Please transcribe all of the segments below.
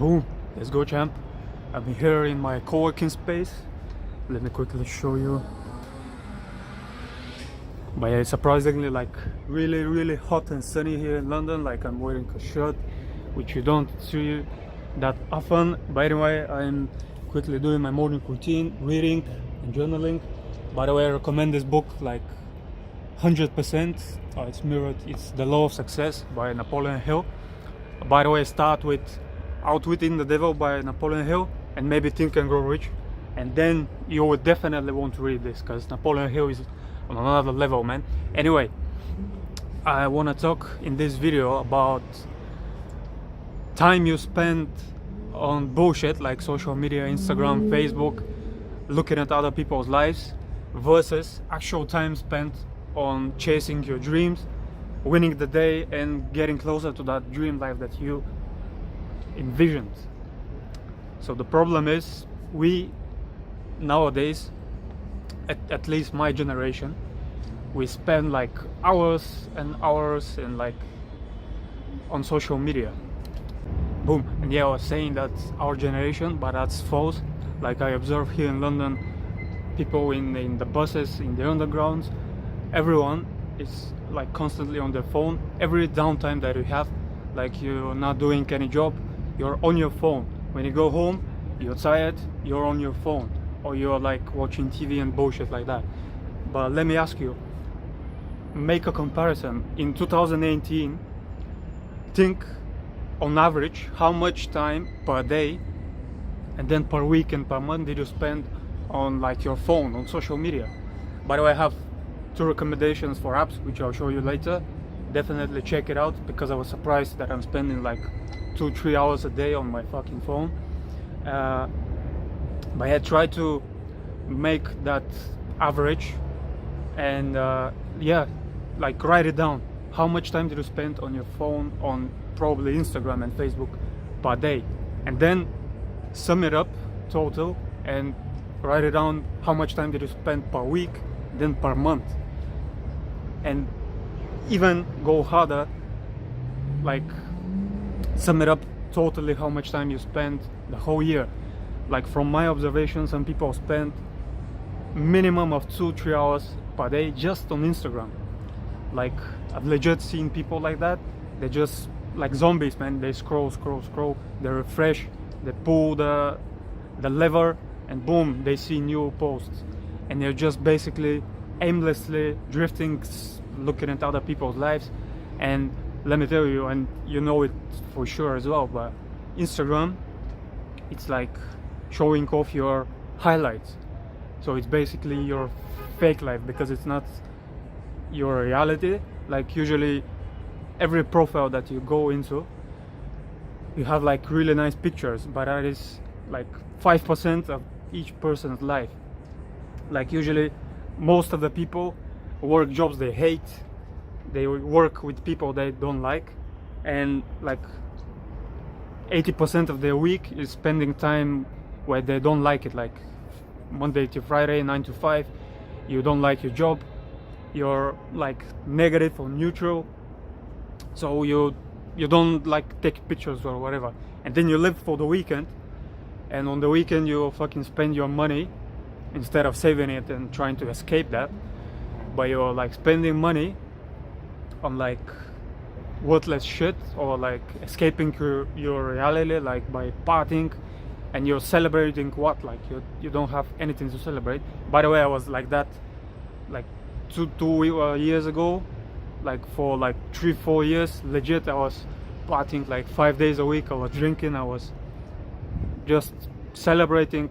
Boom, let's go, champ. I'm here in my co-working space. Let me quickly show you. But yeah, it's surprisingly like really hot and sunny here in London. Like I'm wearing a shirt, which you don't see that often. By the way, I'm quickly doing my morning routine, reading and journaling. By the way, I recommend this book like 100%. It's mirrored. It's The Law of Success by Napoleon Hill. By the way, start with Outwitting the Devil by Napoleon Hill and maybe Think and Grow Rich, and then you would definitely want to read this because Napoleon Hill is on another level, man. Anyway, I want to talk in this video about time you spend on bullshit like social media, Instagram, Facebook, looking at other people's lives versus actual time spent on chasing your dreams, winning the day and getting closer to that dream life that you envisioned. So the problem is we nowadays, at least my generation, we spend like hours and hours and like on social media. Boom. And yeah, I was saying that our generation, but that's false. Like I observe here in London, people in the buses, in the undergrounds, everyone is like constantly on their phone. Every downtime that you have, like you're not doing any job, you're on your phone. When you go home, you're tired, you're on your phone, or you're like watching TV and bullshit like that. But let me ask you, make a comparison. In 2018, think on average how much time per day and then per week and per month did you spend on like your phone, on social media. By the way, I have 2 recommendations for apps which I'll show you later. Definitely check it out because I was surprised that I'm spending like 2-3 hours a day on my fucking phone. But I try to make that average and yeah, like write it down. How much time did you spend on your phone, on probably Instagram and Facebook per day, and then sum it up total and write it down. How much time did you spend per week, then per month, and even go harder, like sum it up totally how much time you spend the whole year. Like from my observation, some people spend minimum of 2-3 hours per day just on Instagram. Like I've legit seen people like that. They just like zombies, man. They scroll, they refresh, they pull the lever and boom, they see new posts, and they're just basically aimlessly drifting, looking at other people's lives. And let me tell you, and you know it for sure as well, but Instagram, it's like showing off your highlights. So it's basically your fake life because it's not your reality. Like usually every profile that you go into, you have like really nice pictures, but that is like 5% of each person's life. Like usually most of the people work jobs they hate, they work with people they don't like, and like 80% of their week is spending time where they don't like it, like Monday to Friday, 9 to 5. You don't like your job, you're like negative or neutral, so you don't like take pictures or whatever, and then you live for the weekend, and on the weekend you fucking spend your money instead of saving it and trying to escape that. But you're like spending money on like worthless shit, or like escaping your reality, like by partying, and you're celebrating what? Like you don't have anything to celebrate. By the way, I was like that like two years ago. Like for like 3-4 years legit, I was partying like 5 days a week. I was drinking, I was just celebrating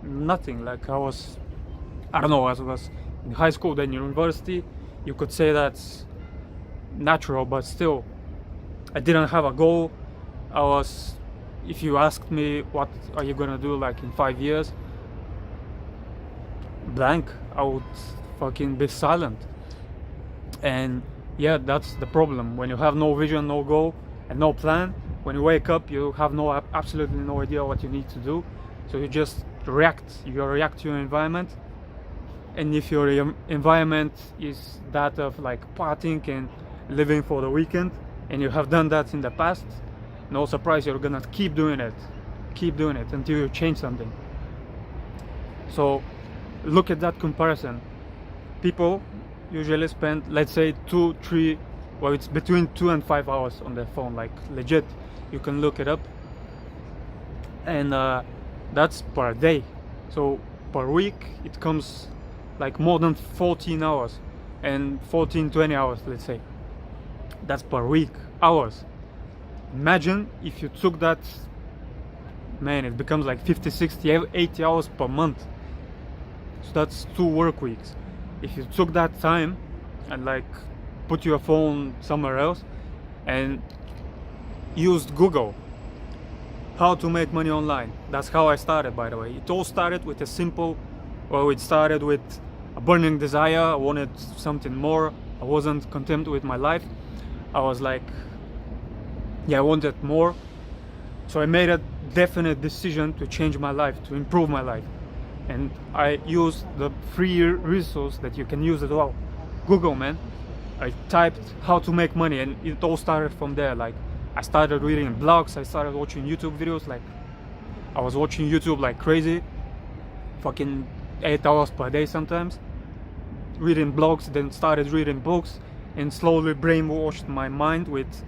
nothing. Like I don't know, as I was in high school, then university, you could say that's natural, but still I didn't have a goal. I was, if you asked me what are you gonna do like in 5 years, blank, I would fucking be silent. And yeah, that's the problem. When you have no vision, no goal and no plan, when you wake up you have absolutely no idea what you need to do, so you just react. You react to your environment, and if your environment is that of like partying and living for the weekend, and you have done that in the past, no surprise, you're gonna keep doing it until you change something. So look at that comparison. People usually spend, let's say, it's between 2 and 5 hours on their phone, like legit. You can look it up, and that's per day. So per week it comes like more than 14 hours, and 20 hours, let's say. That's per week, hours. Imagine if you took that, man, it becomes like 50, 60, 80 hours per month. So that's 2 work weeks. If you took that time and like put your phone somewhere else and used Google, how to make money online. That's how I started, by the way. It all started with it started with a burning desire. I wanted something more. I wasn't content with my life. I was like, I wanted more. So I made a definite decision to change my life, to improve my life. And I used the free resource that you can use as well, Google, man. I typed how to make money, and it all started from there. Like, I started reading blogs, I started watching YouTube videos. Like, I was watching YouTube like crazy, fucking 8 hours per day sometimes, reading blogs, then started reading books, and slowly brainwashed my mind with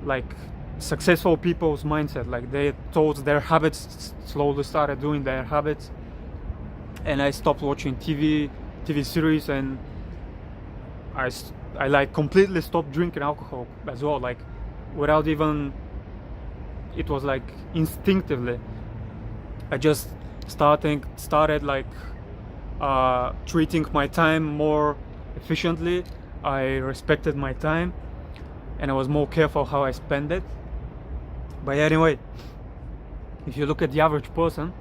like successful people's mindset. Like, they told their habits, slowly started doing their habits, and I stopped watching TV series, and I like completely stopped drinking alcohol as well, like without even, it was like instinctively. I just started like treating my time more efficiently. I respected my time, and I was more careful how I spend it. But anyway, if you look at the average person,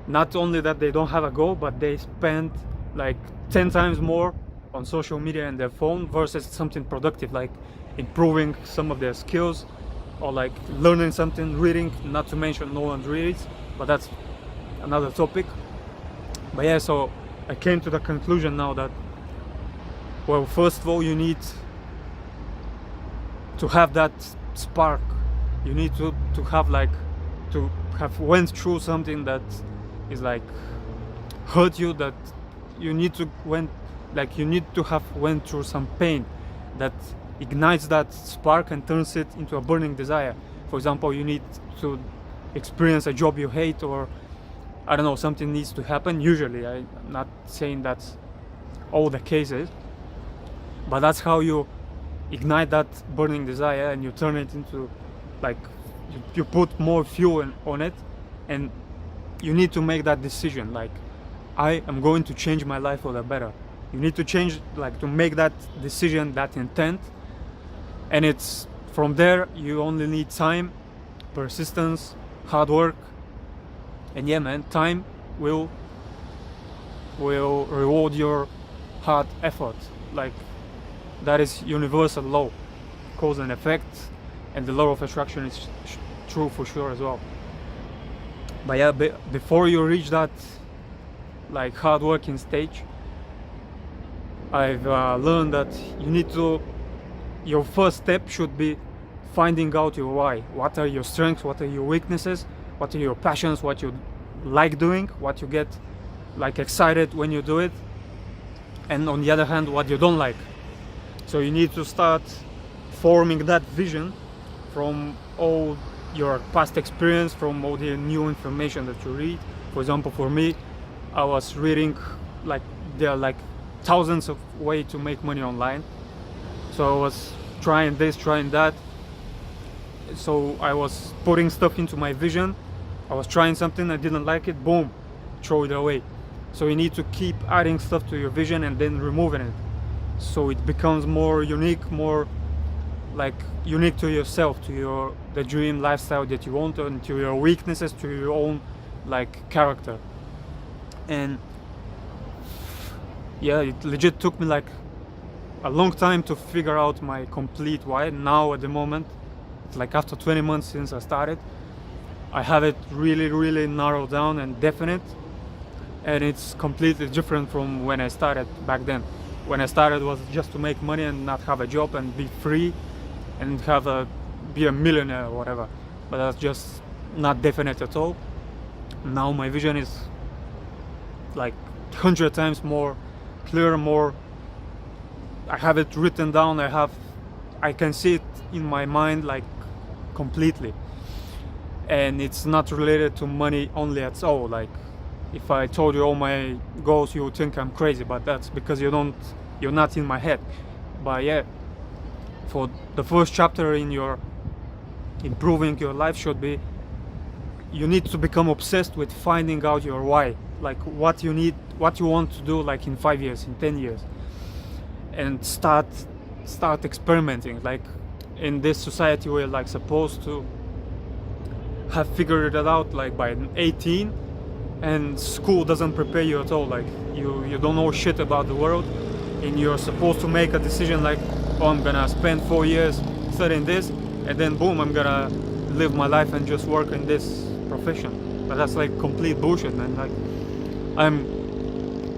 not only that they don't have a goal, but they spend like 10 times more on social media and their phone versus something productive, like improving some of their skills, or like learning something, reading. Not to mention no one reads, but that's another topic. But yeah, so I came to the conclusion now that, well, first of all, you need to have that spark. You need to have went through something that is like hurt you, that you need to have went through some pain that ignites that spark and turns it into a burning desire. For example, you need to experience a job you hate, or I don't know, something needs to happen. Usually, I'm not saying that's all the cases, but that's how you ignite that burning desire, and you turn it into, like, you put more fuel on it, and you need to make that decision, like, I am going to change my life for the better. You need to change, like, to make that decision, that intent, and it's from there. You only need time, persistence, hard work, and yeah, man, time will reward your hard effort. Like, that is universal law, cause and effect, and the law of attraction is true for sure as well. But yeah, before you reach that like hard working stage, I've learned that your first step should be finding out your why. What are your strengths? What are your weaknesses? What are your passions? What you like doing? What you get like excited when you do it? And on the other hand, what you don't like. So you need to start forming that vision from all your past experience, from all the new information that you read. For example, for me, I was reading, like, there are like thousands of ways to make money online. So I was trying this, trying that. So I was putting stuff into my vision. I was trying something, I didn't like it, boom, throw it away. So you need to keep adding stuff to your vision and then removing it, so it becomes more unique, more like unique to yourself, to the dream lifestyle that you want, and to your weaknesses, to your own like character. And yeah, it legit took me like a long time to figure out my complete why. Now at the moment, it's like after 20 months since I started, I have it really, really narrowed down and definite, and it's completely different from when I started back then. When I started was just to make money and not have a job and be free and have a be a millionaire or whatever, but that's just not definite at all. Now my vision is like 100 times more clear, more, I have it written down, I can see it in my mind like completely, and it's not related to money only at all. Like if I told you all my goals, you would think I'm crazy, but that's because you're not in my head. But yeah, for the first chapter in your improving your life should be, you need to become obsessed with finding out your why, like what you need, what you want to do, like in 5 years, in 10 years, and start experimenting. Like in this society we're like supposed to have figured it out like by 18, and school doesn't prepare you at all. Like you don't know shit about the world, and you're supposed to make a decision like, oh, I'm gonna spend 4 years studying this, and then boom, I'm gonna live my life and just work in this profession. But that's like complete bullshit, man. Like I'm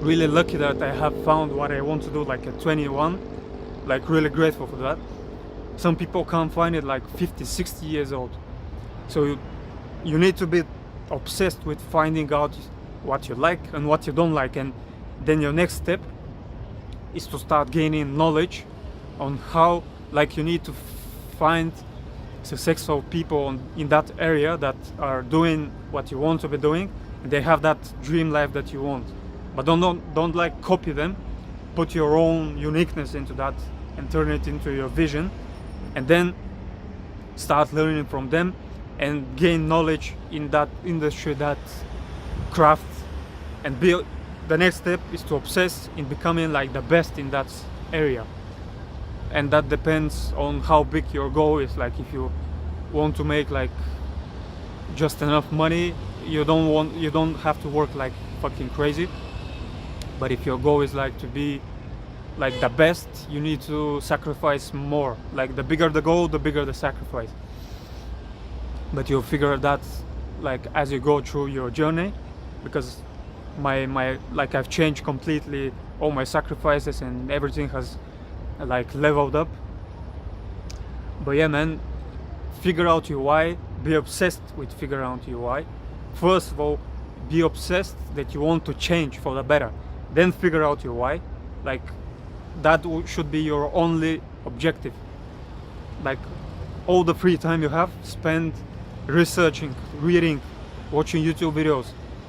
really lucky that I have found what I want to do like at 21, like really grateful for that. Some people can't find it like 50, 60 years old. So you need to be obsessed with finding out what you like and what you don't like, and then your next step is to start gaining knowledge on how, like, you need to find successful people in that area that are doing what you want to be doing, and they have that dream life that you want. But don't like copy them. Put your own uniqueness into that and turn it into your vision, and then start learning from them and gain knowledge in that industry, that craft, and build. The next step is to obsess in becoming like the best in that area, and that depends on how big your goal is. Like if you want to make like just enough money, you don't have to work like fucking crazy. But if your goal is like to be like the best, you need to sacrifice more. Like the bigger the goal, the bigger the sacrifice. But you'll figure that like as you go through your journey, because my like I've changed completely. All my sacrifices and everything has like leveled up. But yeah, man, figure out your why. Be obsessed with figuring out your why. First of all, be obsessed that you want to change for the better. Then figure out your why. Like that should be your only objective. Like all the free time you have, spend researching, reading, watching YouTube videos,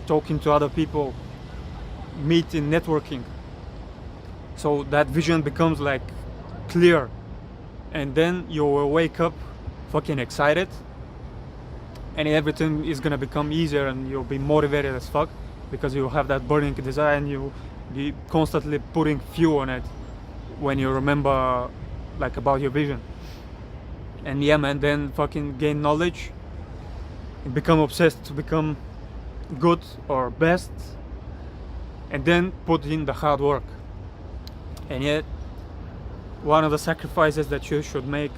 talking to other people, meeting, networking. So that vision becomes like clear, and then you will wake up fucking excited, and everything is gonna become easier, and you'll be motivated as fuck because you have that burning desire, and you'll be constantly putting fuel on it when you remember like about your vision. And yeah, man, then fucking gain knowledge and become obsessed to become good or best, and then put in the hard work. And yet one of the sacrifices that you should make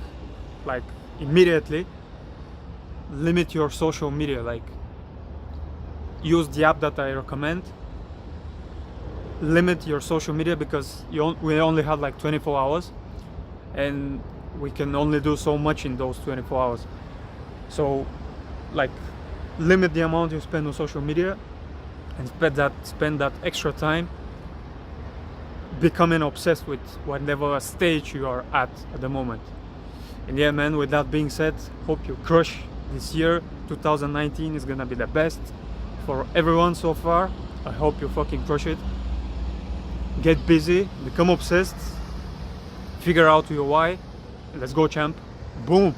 like immediately, limit your social media. Like use the app that I recommend. Limit your social media, because we only have like 24 hours, and we can only do so much in those 24 hours. So like limit the amount you spend on social media, and spend that extra time becoming obsessed with whatever stage you are at the moment. And yeah, man, with that being said, hope you crush this year. 2019 is gonna be the best for everyone so far. I hope you fucking crush it. Get busy, become obsessed, figure out your why. Let's go, champ. Boom.